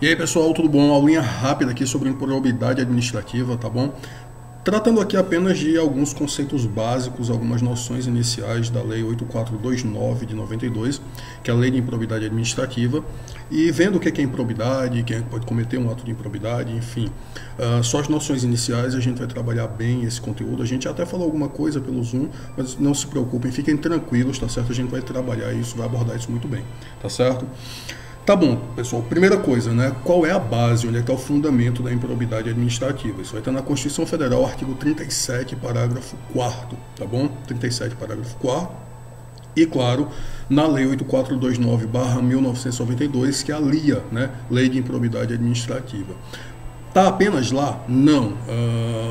E aí pessoal, tudo bom? Uma aulinha rápida aqui sobre improbidade administrativa, tá bom? Tratando aqui apenas de alguns conceitos básicos, algumas noções iniciais da Lei 8429 de 92, que é a Lei de Improbidade Administrativa, e vendo o que é improbidade, quem pode cometer um ato de improbidade, enfim. Só as noções iniciais, a gente vai trabalhar bem esse conteúdo. A gente até falou alguma coisa pelo Zoom, mas não se preocupem, fiquem tranquilos, tá certo? A gente vai trabalhar isso, vai abordar isso muito bem, tá certo? Tá bom, pessoal. Primeira coisa, né? Qual é a base, onde é que está o fundamento da improbidade administrativa? Isso vai estar na Constituição Federal, artigo 37, parágrafo 4º, tá bom? 37, parágrafo 4º. E, claro, na Lei 8429/1992, que é a LIA, né? Lei de Improbidade Administrativa. Está apenas lá? Não.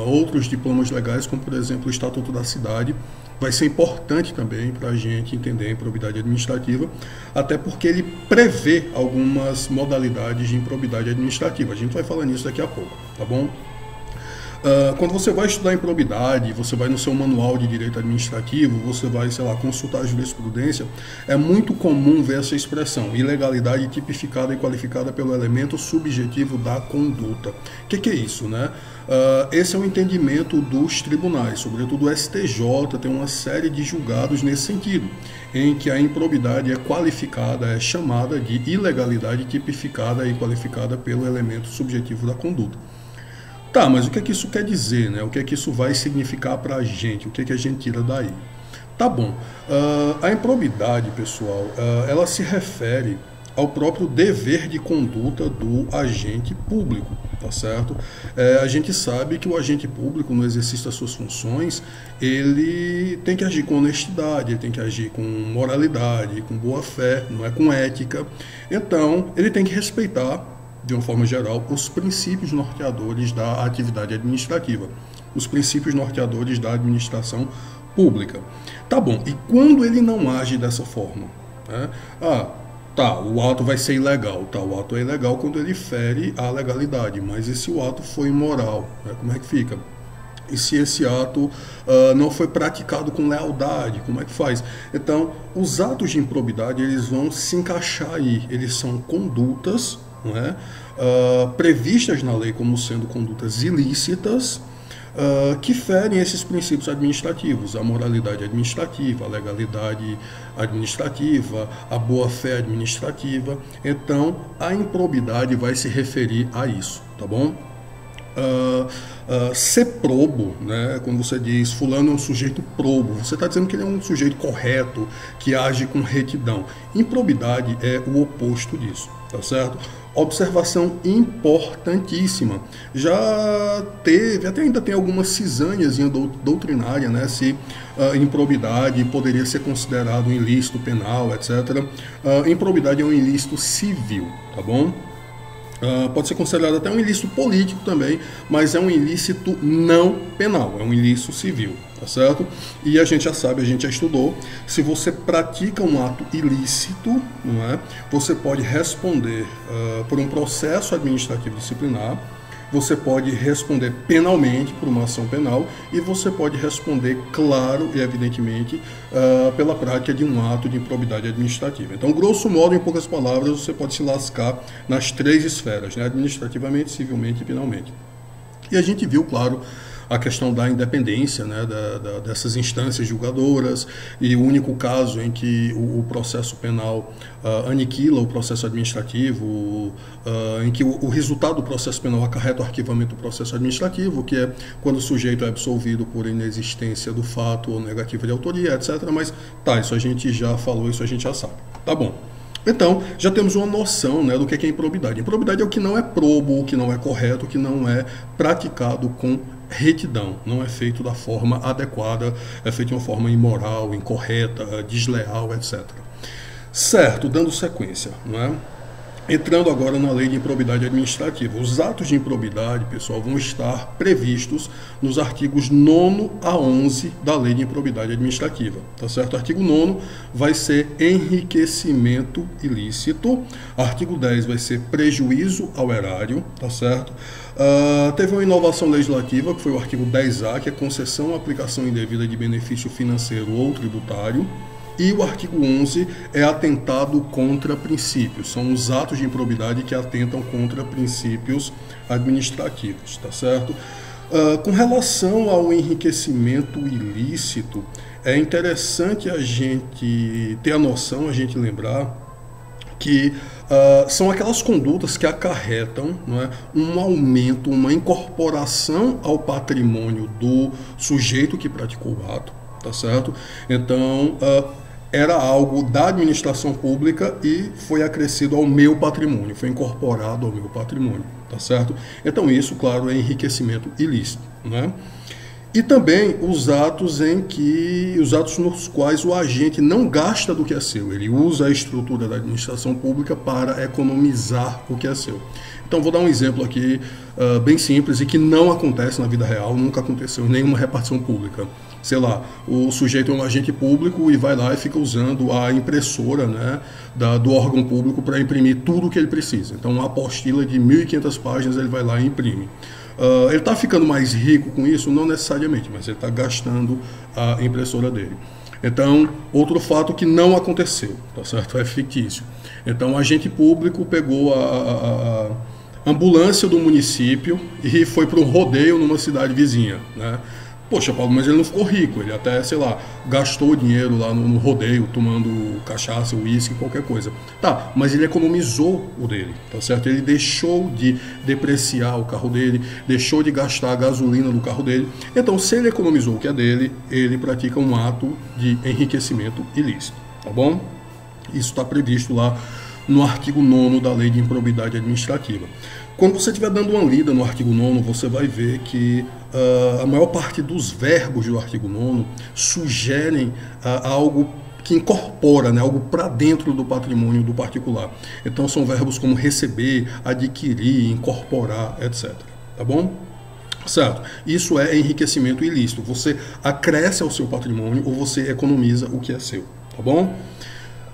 Outros diplomas legais, como, por exemplo, o Estatuto da Cidade, vai ser importante também para a gente entender a improbidade administrativa, até porque ele prevê algumas modalidades de improbidade administrativa. A gente vai falar nisso daqui a pouco, tá bom? Quando você vai estudar improbidade, você vai no seu manual de direito administrativo, você vai, sei lá, consultar a jurisprudência, é muito comum ver essa expressão, ilegalidade tipificada e qualificada pelo elemento subjetivo da conduta. O que é isso, né? Esse é o entendimento dos tribunais, sobretudo o STJ tem uma série de julgados nesse sentido, em que a improbidade é qualificada, é chamada de ilegalidade tipificada e qualificada pelo elemento subjetivo da conduta. Tá, mas o que é que isso quer dizer, né? O que é que isso vai significar para a gente? O que é que a gente tira daí? Tá bom. A improbidade, pessoal, ela se refere ao próprio dever de conduta do agente público, tá certo? A gente sabe que o agente público, no exercício das suas funções, ele tem que agir com honestidade, ele tem que agir com moralidade, com boa fé, não é com ética. Então, ele tem que respeitar, de uma forma geral, os princípios norteadores da atividade administrativa, os princípios norteadores da administração pública. Tá bom, e quando ele não age dessa forma? Né? Tá, o ato vai ser ilegal. Tá, o ato é ilegal quando ele fere a legalidade, mas e se o ato foi imoral? Né? Como é que fica? E se esse ato não foi praticado com lealdade, como é que faz? Então, os atos de improbidade, eles vão se encaixar aí, eles são condutas, não é? Previstas na lei como sendo condutas ilícitas, que ferem esses princípios administrativos, a moralidade administrativa, a legalidade administrativa, a boa-fé administrativa. Então, a improbidade vai se referir a isso, tá bom? Ser probo, né? Quando você diz fulano é um sujeito probo, você está dizendo que ele é um sujeito correto, que age com retidão. Improbidade é o oposto disso, tá certo? Observação importantíssima. Já teve, até ainda tem algumas cisâneas doutrinária, né? Se improbidade poderia ser considerado um ilícito penal, etc. Improbidade é um ilícito civil, tá bom? Pode ser considerado até um ilícito político também, mas é um ilícito não penal, é um ilícito civil, tá certo? E a gente já sabe, a gente já estudou, se você pratica um ato ilícito, não é? Você pode responder por um processo administrativo disciplinar, você pode responder penalmente por uma ação penal e você pode responder, claro e evidentemente, pela prática de um ato de improbidade administrativa. Então, grosso modo, em poucas palavras, você pode se lascar nas três esferas, né? Administrativamente, civilmente e penalmente. E a gente viu, claro, a questão da independência, né, dessas instâncias julgadoras, e o único caso em que o processo penal aniquila o processo administrativo, em que o resultado do processo penal acarreta o arquivamento do processo administrativo, que é quando o sujeito é absolvido por inexistência do fato ou negativa de autoria, etc. Mas tá, isso a gente já falou, isso a gente já sabe. Tá bom. Então, já temos uma noção, né, do que é improbidade. Improbidade é o que não é probo, o que não é correto, o que não é praticado com retidão, não é feito da forma adequada, é feito de uma forma imoral, incorreta, desleal, etc. Certo, dando sequência, não é? Entrando agora na lei de improbidade administrativa. Os atos de improbidade, pessoal, vão estar previstos nos artigos 9º a 11 da lei de improbidade administrativa, tá certo? Artigo 9º vai ser enriquecimento ilícito, artigo 10 vai ser prejuízo ao erário, tá certo? Teve uma inovação legislativa, que foi o artigo 10A, que é concessão ou aplicação indevida de benefício financeiro ou tributário. E o artigo 11 é atentado contra princípios. São os atos de improbidade que atentam contra princípios administrativos, tá certo? Com relação ao enriquecimento ilícito, é interessante a gente ter a noção, a gente lembrar que são aquelas condutas que acarretam, não é, um aumento, uma incorporação ao patrimônio do sujeito que praticou o ato, tá certo? Então, era algo da administração pública e foi acrescido ao meu patrimônio, foi incorporado ao meu patrimônio, tá certo? Então, isso, claro, é enriquecimento ilícito, né? E também os atos nos quais o agente não gasta do que é seu, ele usa a estrutura da administração pública para economizar o que é seu. Então vou dar um exemplo aqui bem simples e que não acontece na vida real, nunca aconteceu em nenhuma repartição pública. Sei lá, o sujeito é um agente público e vai lá e fica usando a impressora, né, do órgão público para imprimir tudo o que ele precisa. Então uma apostila de 1.500 páginas ele vai lá e imprime. Ele está ficando mais rico com isso? Não necessariamente, mas ele está gastando a impressora dele. Então, outro fato que não aconteceu, tá certo? É fictício. Então, o agente público pegou a ambulância do município e foi para um rodeio numa cidade vizinha, né? Poxa, Paulo, mas ele não ficou rico, ele até, sei lá, gastou dinheiro lá no rodeio, tomando cachaça, uísque, qualquer coisa. Tá, mas ele economizou o dele, tá certo? Ele deixou de depreciar o carro dele, deixou de gastar a gasolina do carro dele. Então, se ele economizou o que é dele, ele pratica um ato de enriquecimento ilícito, tá bom? Isso está previsto lá no artigo 9º da Lei de Improbidade Administrativa. Quando você estiver dando uma lida no artigo 9º, você vai ver que a maior parte dos verbos do artigo 9º sugerem algo que incorpora, né, algo para dentro do patrimônio do particular. Então são verbos como receber, adquirir, incorporar, etc. Tá bom? Certo? Isso é enriquecimento ilícito. Você acresce ao seu patrimônio ou você economiza o que é seu. Tá bom?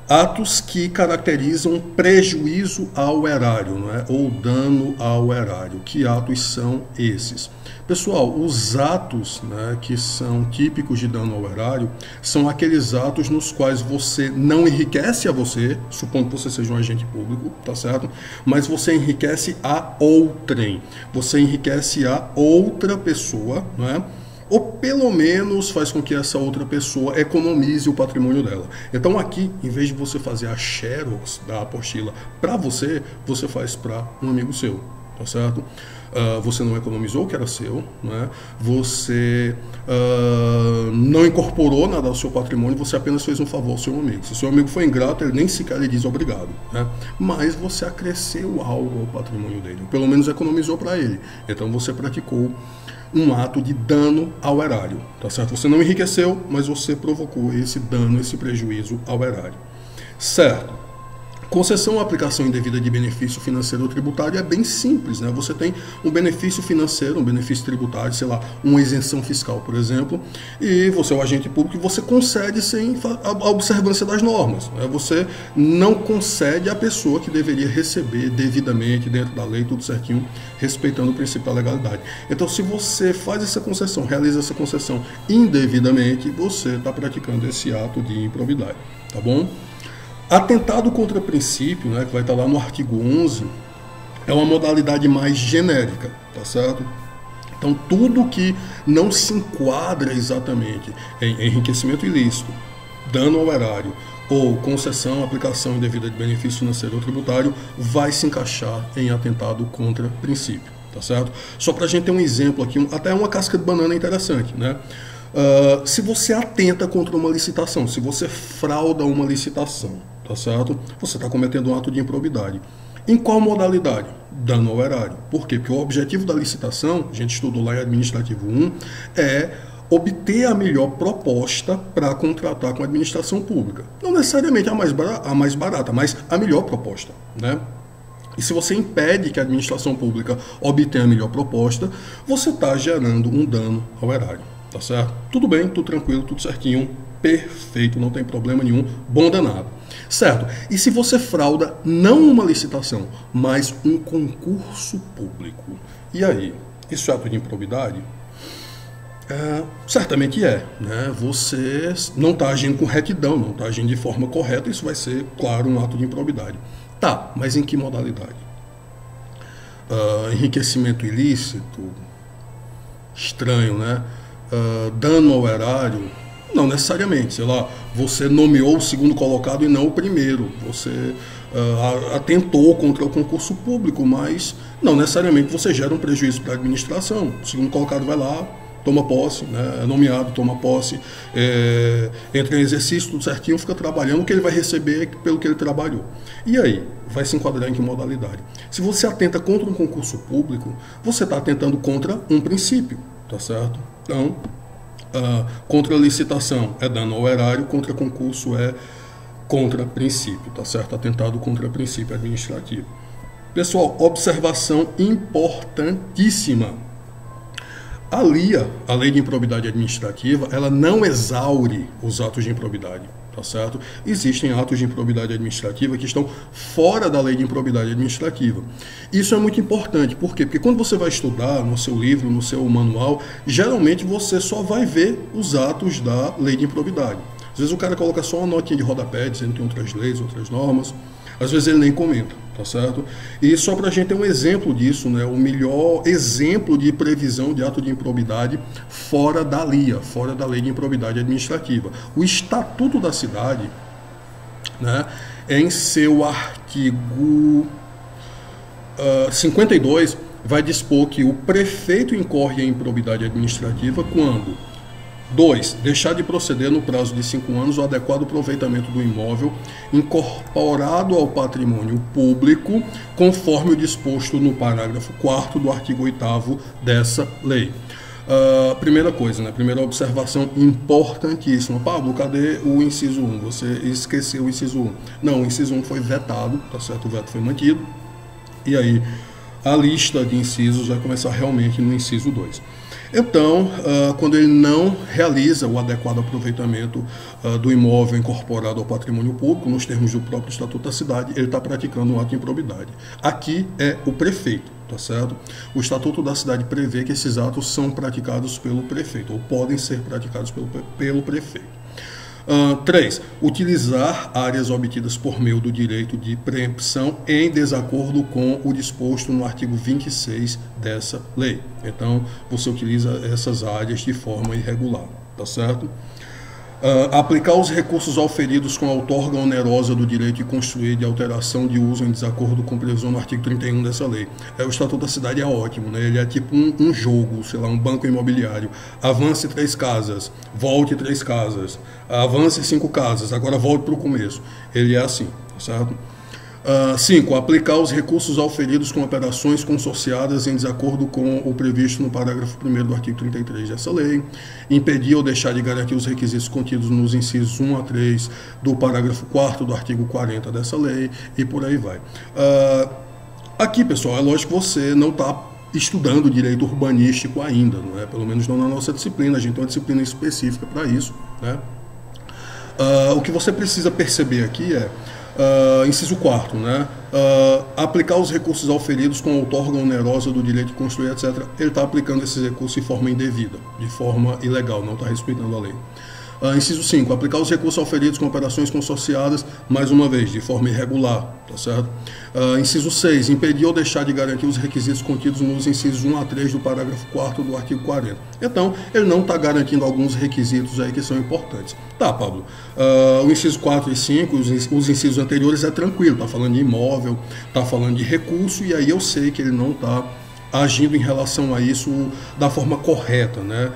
Atos que caracterizam prejuízo ao erário, não é? Ou dano ao erário. Que atos são esses? Pessoal, os atos, né, que são típicos de dano ao erário são aqueles atos nos quais você não enriquece a você, supondo que você seja um agente público, tá certo? Mas você enriquece a outrem, você enriquece a outra pessoa, não é? Ou pelo menos faz com que essa outra pessoa economize o patrimônio dela. Então aqui, em vez de você fazer a xerox da apostila para você, você faz para um amigo seu, tá certo? Você não economizou o que era seu, né? Você não incorporou nada ao seu patrimônio, você apenas fez um favor ao seu amigo. Se o seu amigo foi ingrato, ele nem sequer lhe diz obrigado, né? Mas você acresceu algo ao patrimônio dele, ou pelo menos economizou para ele. Então você praticou um ato de dano ao erário, tá certo? Você não enriqueceu, mas você provocou esse dano, esse prejuízo ao erário. Certo. Concessão ou aplicação indevida de benefício financeiro ou tributário é bem simples, né? Você tem um benefício financeiro, um benefício tributário, sei lá, uma isenção fiscal, por exemplo, e você é o agente público e você concede sem a observância das normas, né? Você não concede à pessoa que deveria receber devidamente, dentro da lei, tudo certinho, respeitando o princípio da legalidade. Então, se você faz essa concessão, realiza essa concessão indevidamente, você está praticando esse ato de improbidade, tá bom? Atentado contra princípio, né, que vai estar lá no artigo 11, é uma modalidade mais genérica, tá certo? Então, tudo que não se enquadra exatamente em enriquecimento ilícito, dano ao erário ou concessão, aplicação indevida de benefício financeiro ou tributário, vai se encaixar em atentado contra princípio, tá certo? Só para a gente ter um exemplo aqui, até uma casca de banana interessante, né? Se você atenta contra uma licitação, se você frauda uma licitação, tá certo? Você está cometendo um ato de improbidade. Em qual modalidade? Dano ao erário. Por quê? Porque o objetivo da licitação, a gente estudou lá em Administrativo 1, é obter a melhor proposta para contratar com a administração pública. Não necessariamente a mais barata, mas a melhor proposta, né? E se você impede que a administração pública obtenha a melhor proposta, você está gerando um dano ao erário. Tá certo? Tudo bem, tudo tranquilo, tudo certinho, perfeito, não tem problema nenhum, bom danado. Certo? E se você frauda não uma licitação, mas um concurso público? E aí? Isso é ato de improbidade? Certamente é, né? Você não está agindo com retidão, não está agindo de forma correta, isso vai ser, claro, um ato de improbidade. Tá, mas em que modalidade? Enriquecimento ilícito, estranho, né? Dano ao erário, não necessariamente. Sei lá, você nomeou o segundo colocado e não o primeiro. Você atentou contra o concurso público, mas não necessariamente você gera um prejuízo para a administração. O segundo colocado vai lá, toma posse, né? É nomeado, toma posse, entra em exercício, tudo certinho, fica trabalhando, o que ele vai receber pelo que ele trabalhou. E aí, vai se enquadrar em que modalidade? Se você atenta contra um concurso público, você está atentando contra um princípio, tá certo? Então, contra a licitação é dano ao erário, contra concurso é contra princípio, tá certo? Atentado contra princípio administrativo. Pessoal, observação importantíssima. A LIA, a Lei de Improbidade Administrativa, ela não exaure os atos de improbidade, tá certo? Existem atos de improbidade administrativa que estão fora da Lei de Improbidade Administrativa. Isso é muito importante, por quê? Porque quando você vai estudar no seu livro, no seu manual, geralmente você só vai ver os atos da Lei de Improbidade. Às vezes o cara coloca só uma notinha de rodapé, dizendo que tem outras leis, outras normas, às vezes ele nem comenta, tá certo? E só para a gente ter um exemplo disso, né, o melhor exemplo de previsão de ato de improbidade fora da LIA, fora da Lei de Improbidade Administrativa. O Estatuto da Cidade, né, em seu artigo 52, vai dispor que o prefeito incorre em improbidade administrativa quando 2. Deixar de proceder no prazo de 5 anos o adequado aproveitamento do imóvel incorporado ao patrimônio público, conforme o disposto no parágrafo 4º do artigo 8º dessa lei. Primeira coisa, né? Primeira observação importantíssima. Pablo, cadê o inciso 1? Você esqueceu o inciso 1. Não, o inciso 1 foi vetado, tá certo? O veto foi mantido. E aí, a lista de incisos vai começar realmente no inciso 2. Então, quando ele não realiza o adequado aproveitamento do imóvel incorporado ao patrimônio público, nos termos do próprio Estatuto da Cidade, ele está praticando um ato de improbidade. Aqui é o prefeito, tá certo? O Estatuto da Cidade prevê que esses atos são praticados pelo prefeito, ou podem ser praticados pelo prefeito. 3. Utilizar áreas obtidas por meio do direito de preempção em desacordo com o disposto no artigo 26 dessa lei. Então, você utiliza essas áreas de forma irregular, tá certo? Aplicar os recursos auferidos com a outorga onerosa do direito de construir de alteração de uso em desacordo com previsão no artigo 31 dessa lei. O Estatuto da Cidade é ótimo, né? Ele é tipo um jogo, sei lá, um banco imobiliário. Avance 3 casas, volte 3 casas, avance 5 casas, agora volte para o começo. Ele é assim, tá certo? 5. Aplicar os recursos auferidos com operações consorciadas em desacordo com o previsto no parágrafo 1º do artigo 33 dessa lei. Impedir ou deixar de garantir os requisitos contidos nos incisos 1 a 3 do parágrafo 4º do artigo 40 dessa lei e por aí vai. Aqui, pessoal, é lógico que você não está estudando direito urbanístico ainda, não é? Pelo menos não na nossa disciplina, a gente tem uma disciplina específica para isso, né? O que você precisa perceber aqui é inciso 4º, né? Aplicar os recursos auferidos com a outorga onerosa do direito de construir, etc. Ele está aplicando esses recursos de forma indevida, de forma ilegal, não está respeitando a lei. Inciso 5. Aplicar os recursos auferidos com operações consorciadas, mais uma vez, de forma irregular, tá certo? Inciso 6. Impedir ou deixar de garantir os requisitos contidos nos incisos 1 a 3 do parágrafo 4º do artigo 40. Então, ele não está garantindo alguns requisitos aí que são importantes. Tá, Pablo. O inciso 4 e 5, os incisos anteriores é tranquilo, está falando de imóvel, está falando de recurso, e aí eu sei que ele não está agindo em relação a isso da forma correta, né?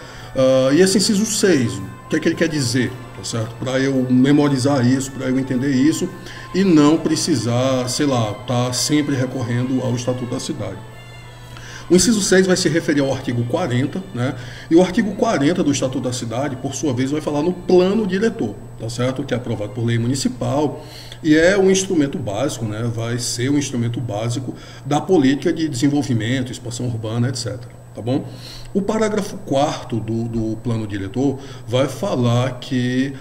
E esse inciso 6, o que é que ele quer dizer, tá certo? Para eu memorizar isso, para eu entender isso e não precisar, sei lá, estar sempre recorrendo ao Estatuto da Cidade. O inciso 6 vai se referir ao artigo 40, né? E o artigo 40 do Estatuto da Cidade, por sua vez, vai falar no plano diretor, tá certo? Que é aprovado por lei municipal e é um instrumento básico, né? Vai ser um instrumento básico da política de desenvolvimento, expansão urbana, etc. Tá bom? O parágrafo 4º do plano diretor vai falar que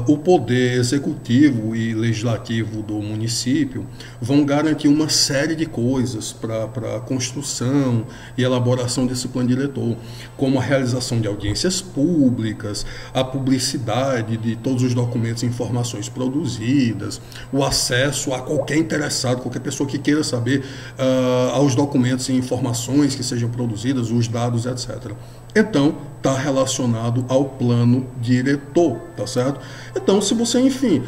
o poder executivo e legislativo do município vão garantir uma série de coisas para a construção e elaboração desse plano diretor, como a realização de audiências públicas, a publicidade de todos os documentos e informações produzidas, o acesso a qualquer interessado, qualquer pessoa que queira saber aos documentos e informações que sejam produzidas, os dados, etc. Então, está relacionado ao plano diretor, tá certo? Então, se você, enfim,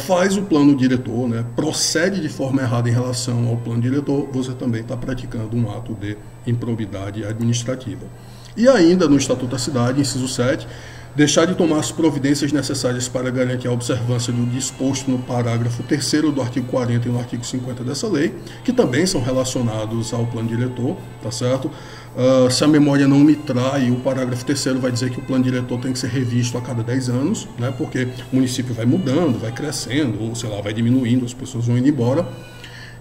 faz o plano diretor, né, procede de forma errada em relação ao plano diretor, você também está praticando um ato de improbidade administrativa. E ainda no Estatuto da Cidade, inciso 7, deixar de tomar as providências necessárias para garantir a observância do disposto no parágrafo 3º do artigo 40 e no artigo 50 dessa lei, que também são relacionados ao plano diretor, tá certo? Se a memória não me trai, o parágrafo 3º vai dizer que o plano diretor tem que ser revisto a cada 10 anos, né? Porque o município vai mudando, vai crescendo, ou sei lá, vai diminuindo, as pessoas vão indo embora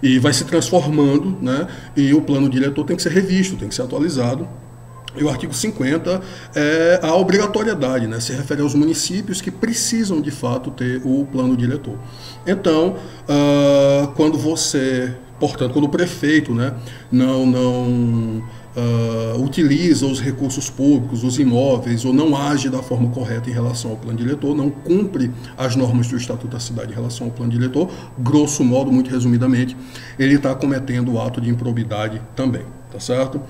e vai se transformando, né? E o plano diretor tem que ser revisto, tem que ser atualizado. E o artigo 50 é a obrigatoriedade, né? Se refere aos municípios que precisam de fato ter o plano diretor. Então, quando o prefeito, né, não utiliza os recursos públicos, os imóveis, ou não age da forma correta em relação ao plano diretor, não cumpre as normas do Estatuto da Cidade em relação ao plano diretor, grosso modo, muito resumidamente, ele está cometendo o ato de improbidade também, tá certo?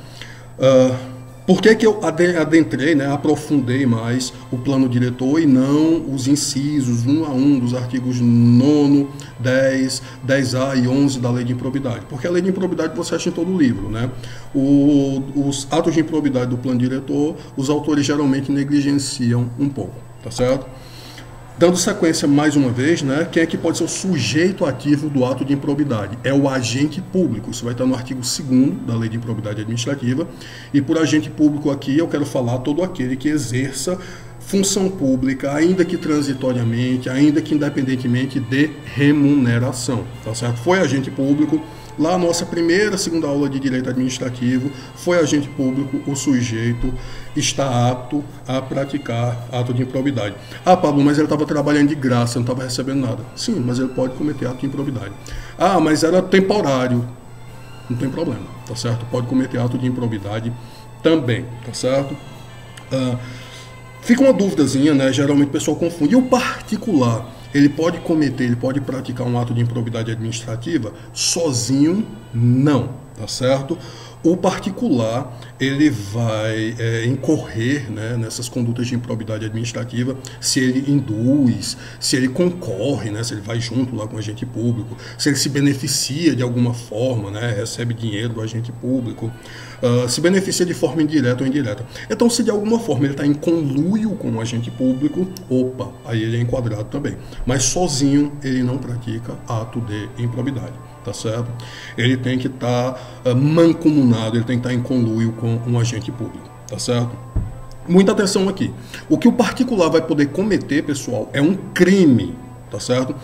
Por que eu adentrei, né, aprofundei mais o plano diretor e não os incisos 1 a 1 dos artigos 9, 10, 10A e 11 da Lei de Improbidade? Porque a Lei de Improbidade você acha em todo o livro, né? Os atos de improbidade do plano diretor, os autores geralmente negligenciam um pouco, tá certo? Dando sequência mais uma vez, né, quem é que pode ser o sujeito ativo do ato de improbidade? É o agente público. Isso vai estar no artigo 2º da Lei de Improbidade Administrativa. E por agente público aqui eu quero falar todo aquele que exerça função pública, ainda que transitoriamente, ainda que independentemente de remuneração. Tá certo? Foi agente público. Lá, nossa segunda aula de Direito Administrativo, foi agente público, o sujeito está apto a praticar ato de improbidade. Ah, Pablo, mas ele estava trabalhando de graça, não estava recebendo nada. Sim, mas ele pode cometer ato de improbidade. Ah, mas era temporário. Não tem problema, tá certo? Pode cometer ato de improbidade também, tá certo? Fica uma duvidazinha, né? Geralmente o pessoal confunde. E o particular? Ele pode praticar um ato de improbidade administrativa sozinho? Não, tá certo? O particular, ele vai incorrer, né, nessas condutas de improbidade administrativa se ele induz, se ele concorre, né, se ele vai junto lá com o agente público, se ele se beneficia de alguma forma, né, recebe dinheiro do agente público, se beneficia de forma indireta ou indireta. Então, se de alguma forma ele está em conluio com o agente público, opa, aí ele é enquadrado também. Mas sozinho ele não pratica ato de improbidade. Tá certo? Ele tem que estar mancomunado, ele tem que estar em conluio com um agente público, tá certo? Muita atenção aqui. O que o particular vai poder cometer, pessoal, é um crime, tá certo?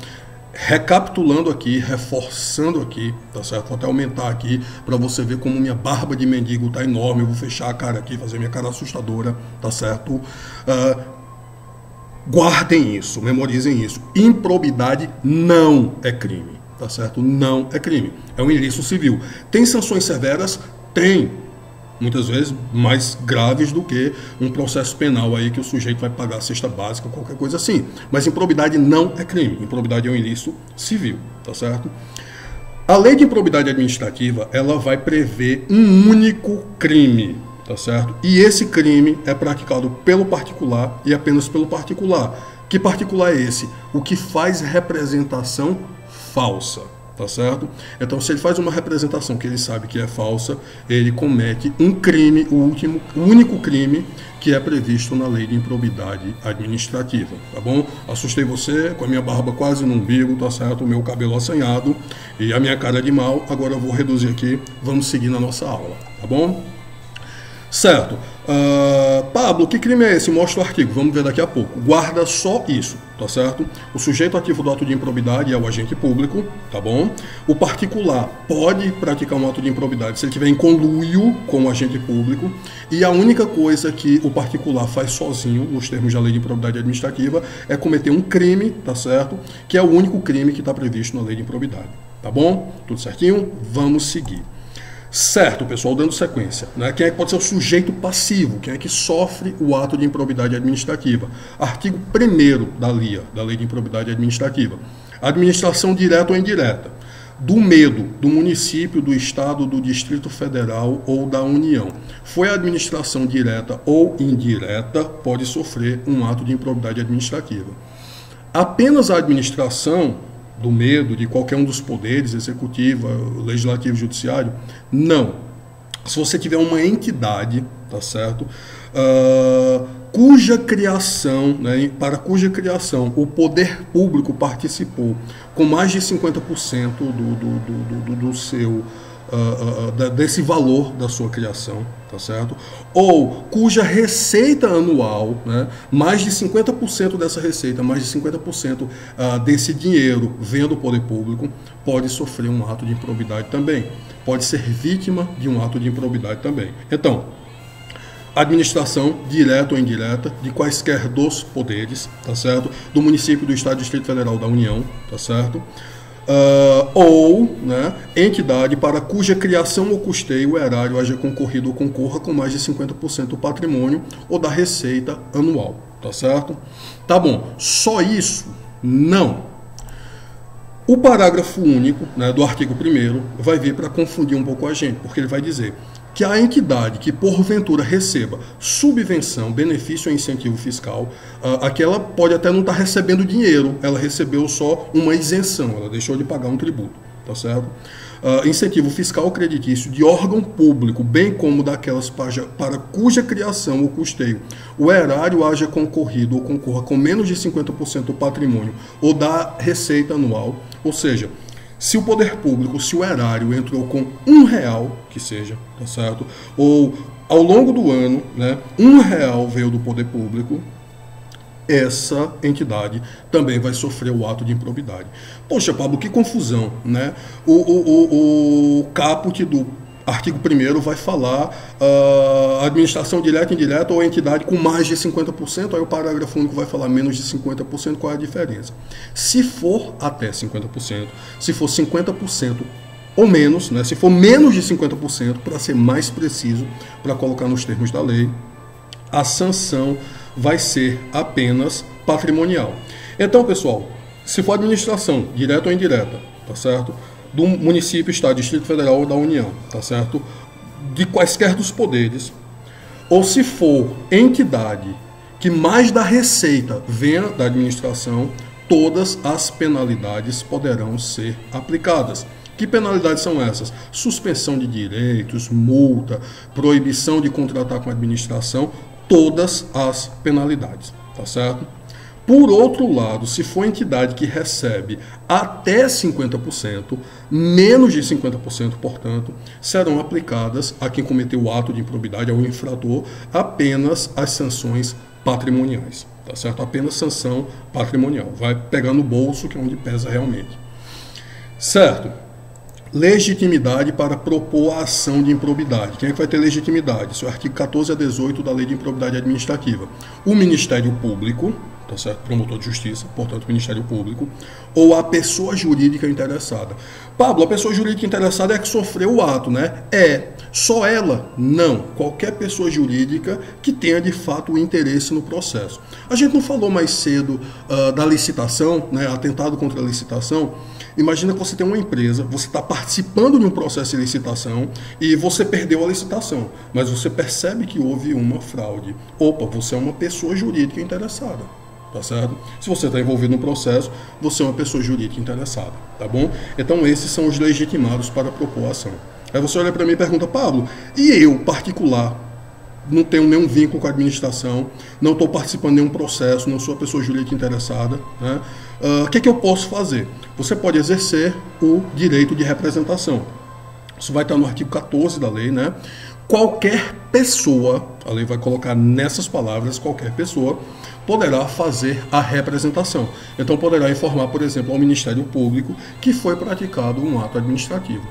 Recapitulando aqui, reforçando aqui, tá certo? Vou até aumentar aqui para você ver como minha barba de mendigo tá enorme. Eu vou fechar a cara aqui, fazer minha cara assustadora, tá certo? Guardem isso, memorizem isso. Improbidade não é crime. Tá certo? Não é crime. É um ilícito civil. Tem sanções severas? Tem. Muitas vezes mais graves do que um processo penal aí que o sujeito vai pagar a cesta básica, qualquer coisa assim. Mas improbidade não é crime. Improbidade é um ilícito civil. Tá certo? A Lei de Improbidade Administrativa, ela vai prever um único crime. Tá certo? E esse crime é praticado pelo particular e apenas pelo particular. Que particular é esse? O que faz representação falsa, tá certo? Então, se ele faz uma representação que ele sabe que é falsa, ele comete um crime, o único crime que é previsto na Lei de Improbidade Administrativa, tá bom? Assustei você com a minha barba quase no umbigo, tá certo? O meu cabelo assanhado e a minha cara de mal. Agora eu vou reduzir aqui, vamos seguir na nossa aula, tá bom? Certo. Pablo, que crime é esse? Mostra o artigo, vamos ver daqui a pouco. Guarda só isso, tá certo? O sujeito ativo do ato de improbidade é o agente público, tá bom? O particular pode praticar um ato de improbidade se ele tiver em conluio com o agente público, e a única coisa que o particular faz sozinho, nos termos da lei de improbidade administrativa, é cometer um crime, tá certo? Que é o único crime que está previsto na lei de improbidade, tá bom? Tudo certinho? Vamos seguir. Certo, pessoal, dando sequência, né? Quem é que pode ser o sujeito passivo? Quem é que sofre o ato de improbidade administrativa? Artigo 1º da LIA, da Lei de Improbidade Administrativa. Administração direta ou indireta. Do medo do município, do estado, do Distrito Federal ou da União. Foi a administração direta ou indireta, pode sofrer um ato de improbidade administrativa. Apenas a administração do medo de qualquer um dos poderes, executivo, legislativo, judiciário, não. Se você tiver uma entidade, tá certo, cuja criação, né, para cuja criação o poder público participou com mais de 50% do seu desse valor da sua criação, tá certo? Ou cuja receita anual, né, mais de 50% dessa receita, mais de 50% desse dinheiro vem do poder público, pode sofrer um ato de improbidade também. Pode ser vítima de um ato de improbidade também. Então, administração direta ou indireta de quaisquer dos poderes, tá certo? Do município, do estado, do Distrito Federal, da União, tá certo? Ou, né, entidade para cuja criação ou custeio o erário haja concorrido ou concorra com mais de 50% do patrimônio ou da receita anual, tá certo? Tá bom, só isso? Não. O parágrafo único, né, do artigo 1º vai vir para confundir um pouco a gente, porque ele vai dizer que a entidade que porventura receba subvenção, benefício ou incentivo fiscal, aquela pode até não estar recebendo dinheiro, ela recebeu só uma isenção, ela deixou de pagar um tributo, tá certo? Incentivo fiscal creditício de órgão público, bem como daquelas para cuja criação ou custeio o erário haja concorrido ou concorra com menos de 50% do patrimônio ou da receita anual, ou seja, se o poder público, se o erário entrou com R$1, que seja, tá certo? Ou ao longo do ano, né, R$1 veio do poder público, essa entidade também vai sofrer o ato de improbidade. Poxa, Pablo, que confusão, né? O caput do artigo 1º vai falar administração direta, indireta ou entidade com mais de 50%, aí o parágrafo único vai falar menos de 50%, qual é a diferença? Se for até 50%, se for 50% ou menos, né, se for menos de 50%, para ser mais preciso, para colocar nos termos da lei, a sanção vai ser apenas patrimonial. Então, pessoal, se for administração direta ou indireta, tá certo? Do município, estado, Distrito Federal ou da União, tá certo? De quaisquer dos poderes, ou se for entidade que mais da receita venha da administração, todas as penalidades poderão ser aplicadas. Que penalidades são essas? Suspensão de direitos, multa, proibição de contratar com a administração, todas as penalidades, tá certo? Por outro lado, se for entidade que recebe até 50%, menos de 50%, portanto, serão aplicadas a quem cometeu o ato de improbidade, ao infrator, apenas as sanções patrimoniais, tá certo? Apenas sanção patrimonial. Vai pegar no bolso, que é onde pesa realmente. Certo? Legitimidade para propor a ação de improbidade. Quem é que vai ter legitimidade? Isso é o artigo 14 a 18 da Lei de Improbidade Administrativa. O Ministério Público, tá certo? Promotor de Justiça, portanto, o Ministério Público, ou a pessoa jurídica interessada. Pablo, a pessoa jurídica interessada é a que sofreu o ato, né? Só ela? Não. Qualquer pessoa jurídica que tenha, de fato, o interesse no processo. A gente não falou mais cedo da licitação, né? Atentado contra a licitação. Imagina que você tem uma empresa, você está participando de um processo de licitação e você perdeu a licitação, mas você percebe que houve uma fraude. Opa, você é uma pessoa jurídica interessada, tá certo? Se você está envolvido no processo, você é uma pessoa jurídica interessada, tá bom? Então esses são os legitimados para propor a ação. Aí você olha para mim e pergunta, Pablo, e eu, particular, não tenho nenhum vínculo com a administração, não estou participando de nenhum processo, não sou a pessoa jurídica interessada, né? O que eu posso fazer? Você pode exercer o direito de representação. Isso vai estar no artigo 14 da lei, né? qualquer pessoa, a lei vai colocar nessas palavras, qualquer pessoa poderá fazer a representação. Então poderá informar, por exemplo, ao Ministério Público que foi praticado um ato administrativo.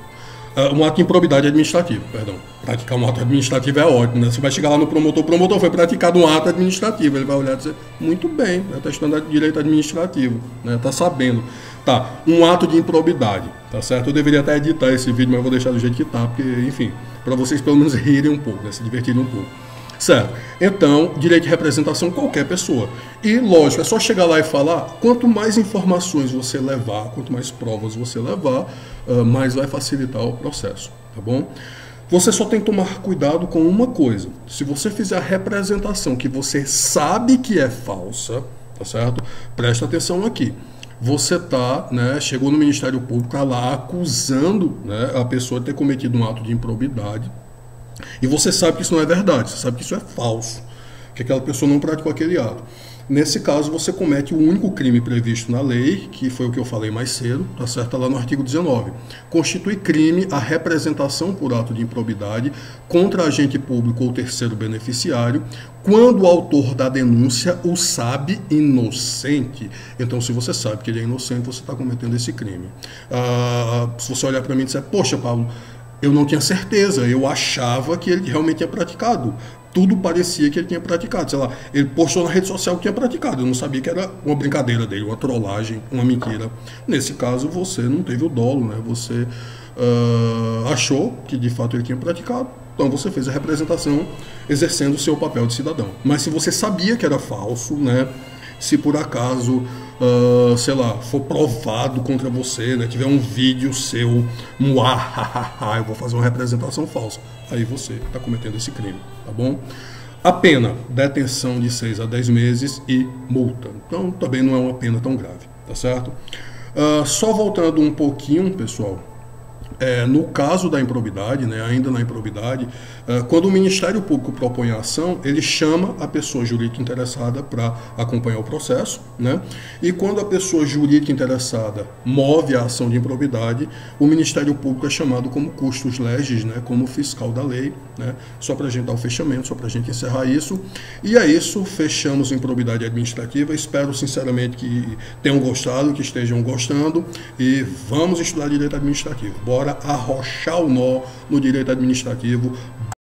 Um ato de improbidade administrativa, perdão. Praticar um ato administrativo é ótimo, né? Você vai chegar lá no promotor, o promotor foi praticado um ato administrativo, ele vai olhar e dizer, muito bem, está estudando direito administrativo, né? Está sabendo. Tá, um ato de improbidade, tá certo? Eu deveria até editar esse vídeo, mas eu vou deixar do jeito que tá, porque, enfim, para vocês pelo menos rirem um pouco, né? Se divertirem um pouco. Certo. Então, direito de representação, qualquer pessoa. E, lógico, é só chegar lá e falar, quanto mais informações você levar, quanto mais provas você levar, mais vai facilitar o processo, tá bom? Você só tem que tomar cuidado com uma coisa. Se você fizer a representação que você sabe que é falsa, tá certo? Presta atenção aqui. Você tá, né, chegou no Ministério Público, tá lá acusando, né, a pessoa de ter cometido um ato de improbidade, e você sabe que isso não é verdade, você sabe que isso é falso, que aquela pessoa não praticou aquele ato. Nesse caso, você comete o único crime previsto na lei, que foi o que eu falei mais cedo, tá certo? Tá lá no artigo 19. Constitui crime a representação por ato de improbidade contra agente público ou terceiro beneficiário, quando o autor da denúncia o sabe inocente. Então, se você sabe que ele é inocente, você está cometendo esse crime. Se você olhar para mim e disser, poxa, Paulo, eu não tinha certeza, eu achava que ele realmente tinha praticado. Tudo parecia que ele tinha praticado. Sei lá, ele postou na rede social que tinha praticado. Eu não sabia que era uma brincadeira dele, uma trollagem, uma mentira. Nesse caso, você não teve o dolo, né? Você achou que de fato ele tinha praticado. Então você fez a representação exercendo o seu papel de cidadão. Mas se você sabia que era falso, né? Se por acaso, sei lá, for provado contra você, né, tiver um vídeo seu, eu vou fazer uma representação falsa, aí você está cometendo esse crime, tá bom? A pena, detenção de 6 a 10 meses e multa. Então também não é uma pena tão grave, tá certo? Só voltando um pouquinho, pessoal, no caso da improbidade, né, ainda na improbidade, quando o Ministério Público propõe a ação, ele chama a pessoa jurídica interessada para acompanhar o processo, né? E quando a pessoa jurídica interessada move a ação de improbidade, o Ministério Público é chamado como custos legis, né, como fiscal da lei, né? Só para a gente dar o fechamento, só para a gente encerrar isso. E é isso, fechamos a improbidade administrativa. Espero sinceramente que tenham gostado, que estejam gostando, e vamos estudar direito administrativo. Bora arrochar o nó no direito administrativo,